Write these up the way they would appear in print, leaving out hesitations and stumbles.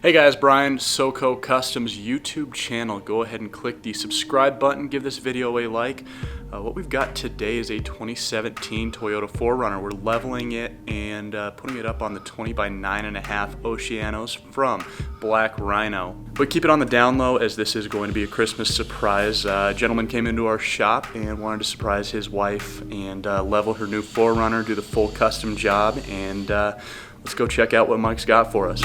Hey guys, Brian, SoCo Customs YouTube channel. Go ahead and click the subscribe button, give this video a like. What we've got today is a 2017 Toyota 4Runner. We're leveling it and putting it up on the 20 by 9.5 Oceanos from Black Rhino. But keep it on the down low, as this is going to be a Christmas surprise. A gentleman came into our shop and wanted to surprise his wife and level her new 4Runner, do the full custom job, and let's go check out what Mike's got for us.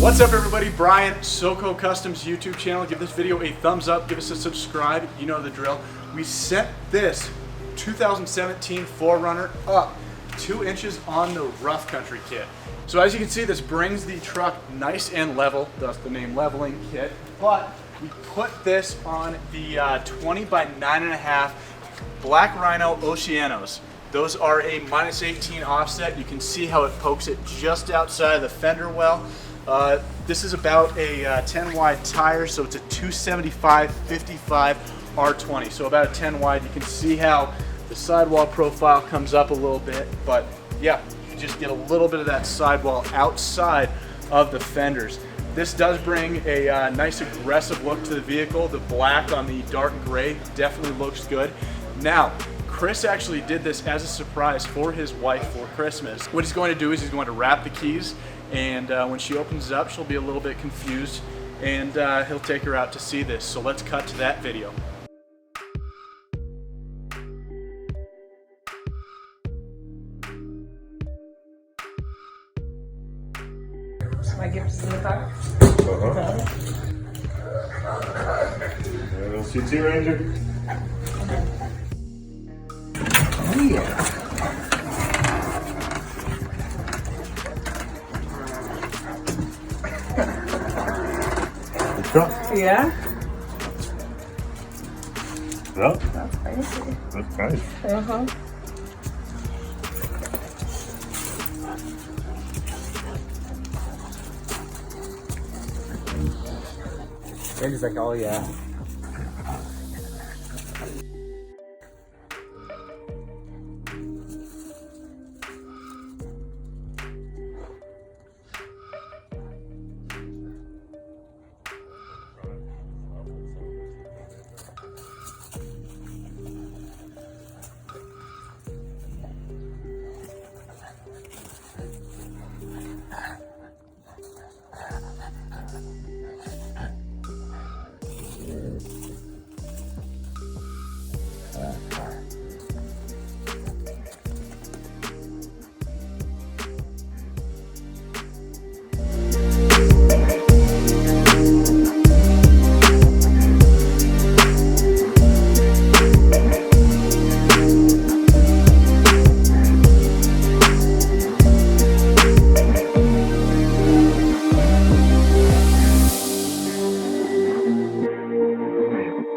What's up everybody, Brian, SoCo Customs YouTube channel. Give this video a thumbs up, give us a subscribe, you know the drill. We set this 2017 4Runner up 2 inches on the rough country kit. So as you can see, this brings the truck nice and level, thus the name leveling kit. But we put this on the 20 by 9.5 Black Rhino Oceanos. Those are a -18 offset. You can see how it pokes it just outside of the fender well. This is about a 10 wide tire, so it's a 275/55 R20, so about a 10 wide. You can see how the sidewall profile comes up a little bit, but yeah, you just get a little bit of that sidewall outside of the fenders. This does bring a nice aggressive look to the vehicle. The black on the dark gray definitely looks good. Now, Chris actually did this as a surprise for his wife for Christmas. What he's going to do is he's going to wrap the keys, and when she opens it up, she'll be a little bit confused, and he'll take her out to see this. So let's cut to that video. My gift is in the car. Little CT Ranger. Oh yeah. Yeah? Yeah, That's crazy. that's nice. Uh-huh. Randy's like, oh yeah.